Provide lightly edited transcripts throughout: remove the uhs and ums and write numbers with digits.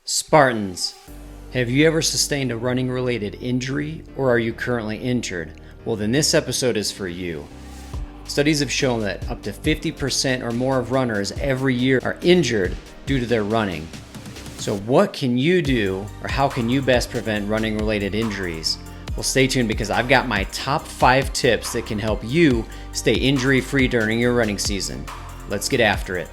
Spartans, have you ever sustained a running related injury, or are you currently injured? Well, then this episode is for you. Studies have shown that up to 50% or more of runners every year are injured due to their running. So what can you do, or how can you best prevent running related injuries? Well, stay tuned because I've got my top 5 tips that can help you stay injury free during your running season. Let's get after it.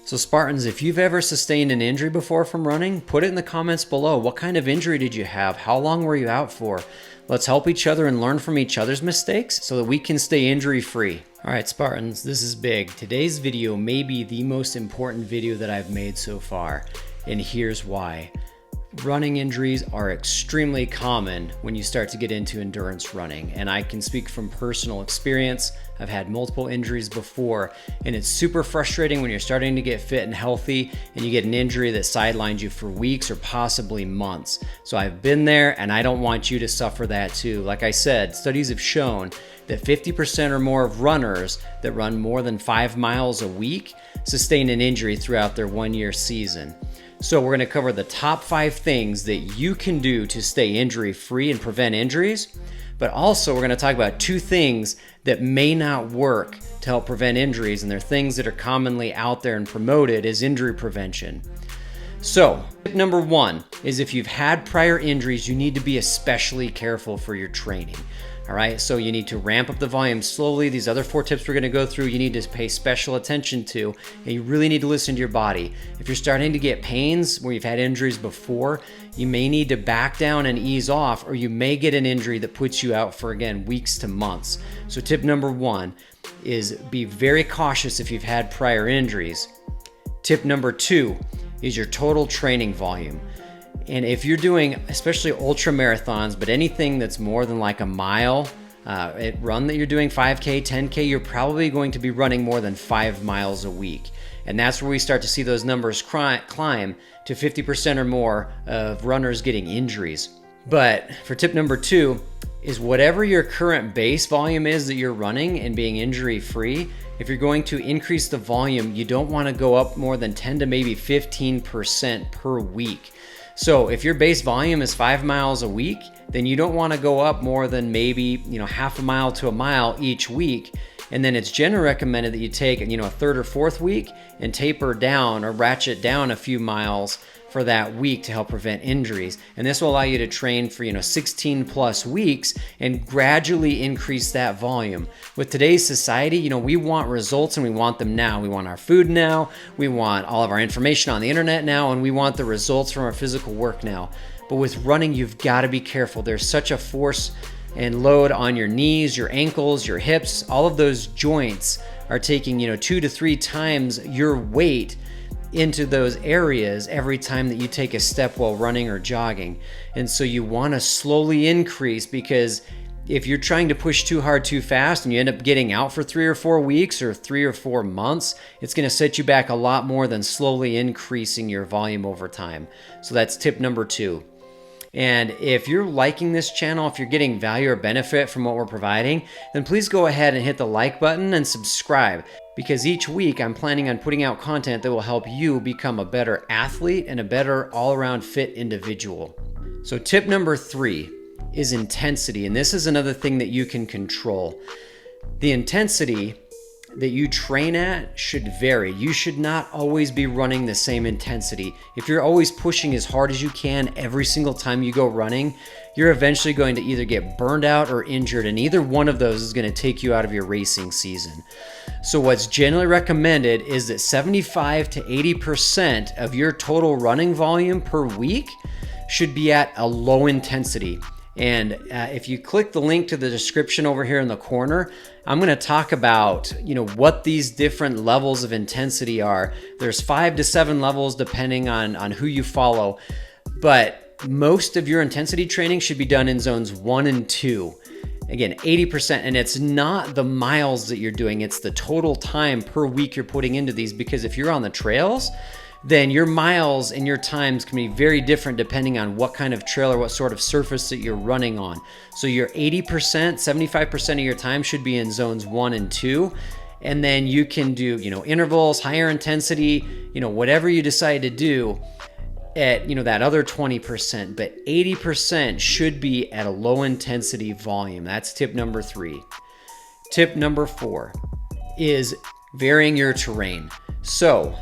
So Spartans, if you've ever sustained an injury before from running, put it in the comments below. What kind of injury did you have? How long were you out for? Let's help each other and learn from each other's mistakes so that we can stay injury free. All right, Spartans, this is big. Today's video may be the most important video that I've made so far, and here's why. Running injuries are extremely common when you start to get into endurance running, and I can speak from personal experience. I've had multiple injuries before, and it's super frustrating when you're starting to get fit and healthy and you get an injury that sidelines you for weeks or possibly months. So I've been there, and I don't want you to suffer that too. Like I said, studies have shown that 50% or more of runners that run more than 5 miles a week sustain an injury throughout their 1-year season. So we're going to cover the top 5 things that you can do to stay injury free and prevent injuries. But also we're going to talk about 2 things that may not work to help prevent injuries, and they're things that are commonly out there and promoted as injury prevention. So tip number 1 is if you've had prior injuries, you need to be especially careful for your training. All right, so you need to ramp up the volume slowly. These other 4 tips we're going to go through, you need to pay special attention to, and you really need to listen to your body. If you're starting to get pains where you've had injuries before, you may need to back down and ease off, or you may get an injury that puts you out for, again, weeks to months. So tip number 1 is be very cautious if you've had prior injuries. Tip number 2 is your total training volume. And if you're doing especially ultra marathons, but anything that's more than like a mile run that you're doing, 5K, 10K, you're probably going to be running more than 5 miles a week. And that's where we start to see those numbers climb to 50% or more of runners getting injuries. But for tip number 2 is whatever your current base volume is that you're running and being injury free, if you're going to increase the volume, you don't want to go up more than 10 to maybe 15% per week. So if your base volume is 5 miles a week, then you don't want to go up more than maybe, half a mile to a mile each week. And then it's generally recommended that you take, a 3rd or 4th week and taper down or ratchet down a few miles for that week to help prevent injuries. And this will allow you to train for, 16 plus weeks and gradually increase that volume. With today's society, we want results and we want them now. We want our food now. We want all of our information on the internet now, and we want the results from our physical work now. But with running, you've got to be careful. There's such a force and load on your knees, your ankles, your hips. All of those joints are taking, 2 to 3 times your weight into those areas every time that you take a step while running or jogging. And so you want to slowly increase, because if you're trying to push too hard too fast and you end up getting out for 3 or 4 weeks or 3 or 4 months, it's going to set you back a lot more than slowly increasing your volume over time. So that's tip number 2. And if you're liking this channel, if you're getting value or benefit from what we're providing, then please go ahead and hit the like button and subscribe, because each week I'm planning on putting out content that will help you become a better athlete and a better all-around fit individual. So tip number 3 is intensity, and this is another thing that you can control. The intensity that you train at should vary. You should not always be running the same intensity. If you're always pushing as hard as you can every single time you go running, you're eventually going to either get burned out or injured, and either one of those is going to take you out of your racing season. So what's generally recommended is that 75 to 80% of your total running volume per week should be at a low intensity. And if you click the link to the description over here in the corner, I'm going to talk about, what these different levels of intensity are. There's 5 to 7 levels depending on who you follow, but most of your intensity training should be done in zones 1 and 2. Again, 80%, and it's not the miles that you're doing, it's the total time per week you're putting into these, because if you're on the trails, then your miles and your times can be very different depending on what kind of trail or what sort of surface that you're running on. So your 80%, 75% of your time should be in zones 1 and 2, And then you can do, intervals, higher intensity, whatever you decide to do at, that other 20%, but 80% should be at a low intensity volume. That's tip number 3. Tip number 4 is varying your terrain. So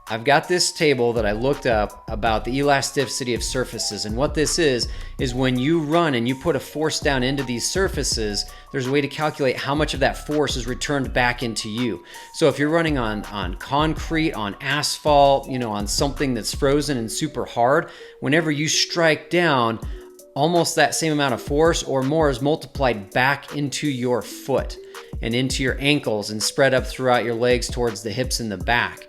I've got this table that I looked up about the elasticity of surfaces, and what this is when you run and you put a force down into these surfaces, there's a way to calculate how much of that force is returned back into you. So if you're running on concrete, on asphalt, on something that's frozen and super hard, whenever you strike down, almost that same amount of force or more is multiplied back into your foot and into your ankles and spread up throughout your legs towards the hips and the back.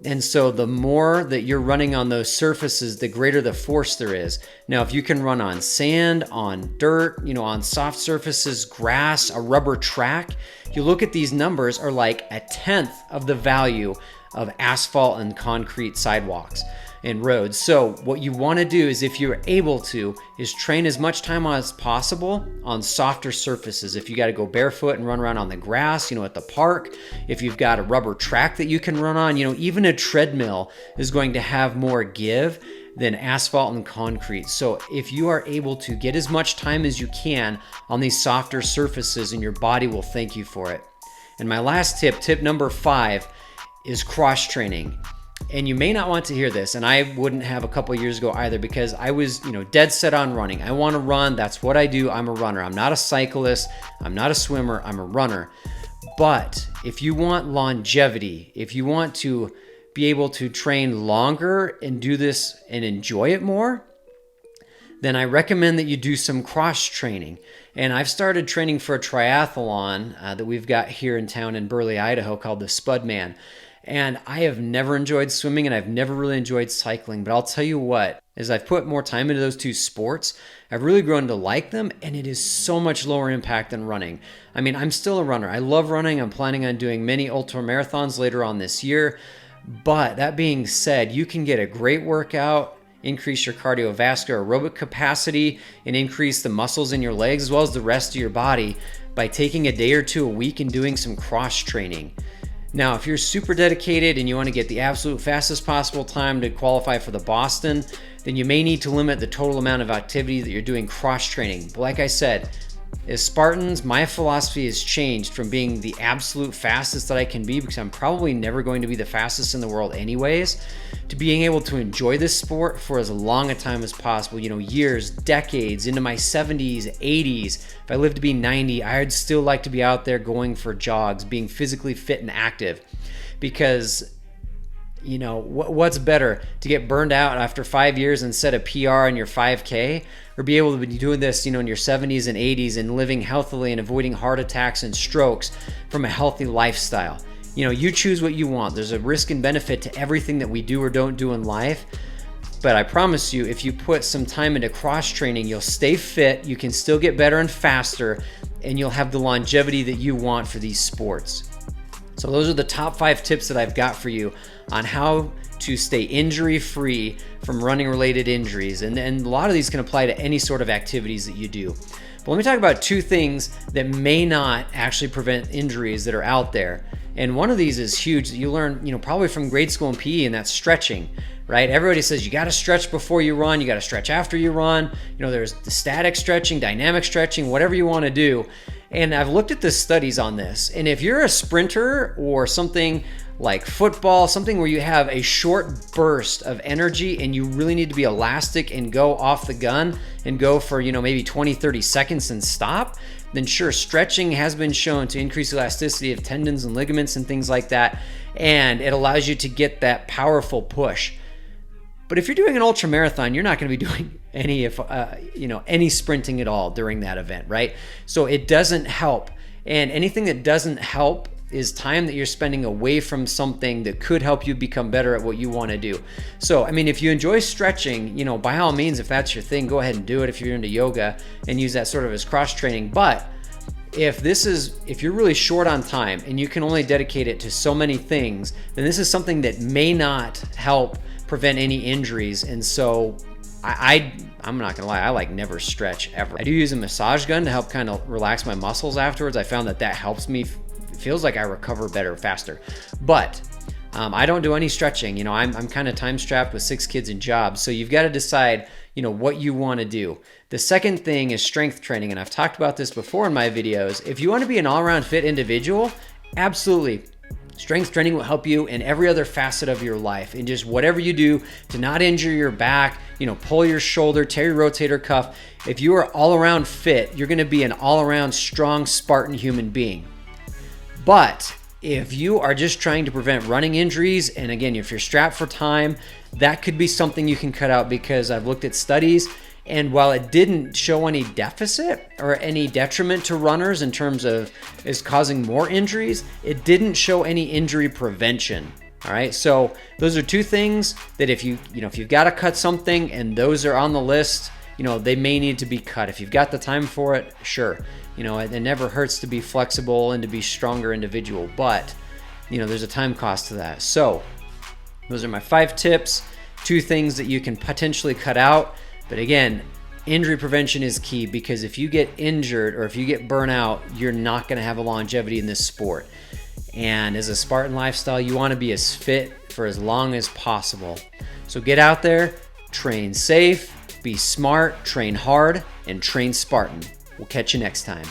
And so the more that you're running on those surfaces, the greater the force there is. Now, if you can run on sand, on dirt, on soft surfaces, grass, a rubber track, you look at these numbers are like 1/10 of the value of asphalt and concrete sidewalks and roads. So what you want to do is, if you're able to, is train as much time as possible on softer surfaces. If you got to go barefoot and run around on the grass, at the park, if you've got a rubber track that you can run on, even a treadmill is going to have more give than asphalt and concrete. So if you are able to get as much time as you can on these softer surfaces, and your body will thank you for it. And my last tip number 5, is cross training. And you may not want to hear this, and I wouldn't have a couple years ago either, because I was, dead set on running. I want to run. That's what I do. I'm a runner. I'm not a cyclist. I'm not a swimmer. I'm a runner. But if you want longevity, if you want to be able to train longer and do this and enjoy it more, then I recommend that you do some cross training. And I've started training for a triathlon that we've got here in town in Burley, Idaho, called the Spudman. And I have never enjoyed swimming, and I've never really enjoyed cycling. But I'll tell you what, as I've put more time into those two sports, I've really grown to like them, and it is so much lower impact than running. I mean, I'm still a runner. I love running. I'm planning on doing many ultra marathons later on this year. But that being said, you can get a great workout, increase your cardiovascular aerobic capacity, and increase the muscles in your legs as well as the rest of your body by taking a day or two a week and doing some cross training. Now, if you're super dedicated and you want to get the absolute fastest possible time to qualify for the Boston, then you may need to limit the total amount of activity that you're doing cross training. But like I said, as Spartans, my philosophy has changed from being the absolute fastest that I can be, because I'm probably never going to be the fastest in the world anyways, to being able to enjoy this sport for as long a time as possible, years, decades, into my 70s, 80s. If I live to be 90, I'd still like to be out there going for jogs, being physically fit and active, because what's better, to get burned out after 5 years and set a PR in your 5K, or be able to be doing this, in your 70s and 80s and living healthily and avoiding heart attacks and strokes from a healthy lifestyle? You choose what you want. There's a risk and benefit to everything that we do or don't do in life. But I promise you, if you put some time into cross training, you'll stay fit, you can still get better and faster, and you'll have the longevity that you want for these sports. So those are the top 5 tips that I've got for you on how to stay injury-free from running-related injuries. And a lot of these can apply to any sort of activities that you do. But let me talk about 2 things that may not actually prevent injuries that are out there. And one of these is huge that you learn, probably from grade school and PE, and that's stretching, right? Everybody says you got to stretch before you run, you got to stretch after you run. There's the static stretching, dynamic stretching, whatever you want to do. And I've looked at the studies on this. And if you're a sprinter or something like football, something where you have a short burst of energy and you really need to be elastic and go off the gun and go for, maybe 20, 30 seconds and stop, then sure, stretching has been shown to increase elasticity of tendons and ligaments and things like that. And it allows you to get that powerful push. But if you're doing an ultra marathon, you're not going to be doing any sprinting at all during that event, right? So it doesn't help. And anything that doesn't help is time that you're spending away from something that could help you become better at what you want to do. So, if you enjoy stretching, by all means, if that's your thing, go ahead and do it. If you're into yoga, and use that sort of as cross training. But if you're really short on time and you can only dedicate it to so many things, then this is something that may not help prevent any injuries. And so I'm not gonna lie, I never stretch ever. I do use a massage gun to help kind of relax my muscles afterwards. I found that helps me feels like I recover better, faster. But I don't do any stretching. You know, I'm kind of time strapped with 6 kids and jobs. So you've got to decide, you know, what you want to do. The second thing is strength training. And I've talked about this before in my videos. If you want to be an all-around fit individual, absolutely. Strength training will help you in every other facet of your life, and just whatever you do to not injure your back, you know, pull your shoulder, tear your rotator cuff. If you are all around fit, you're going to be an all around strong Spartan human being. But if you are just trying to prevent running injuries, and again, if you're strapped for time, that could be something you can cut out, because I've looked at studies, and while it didn't show any deficit or any detriment to runners in terms of is causing more injuries, it didn't show any injury prevention. All right, so those are 2 things that if you've got to cut something and those are on the list, you know, they may need to be cut. If you've got the time for it, sure. You know, it never hurts to be flexible and to be stronger individual, but you know, there's a time cost to that. So those are my 5 tips, 2 things that you can potentially cut out. But again, injury prevention is key, because if you get injured or if you get burnt out, you're not going to have a longevity in this sport. And as a Spartan lifestyle, you want to be as fit for as long as possible. So get out there, train safe, be smart, train hard, and train Spartan. We'll catch you next time.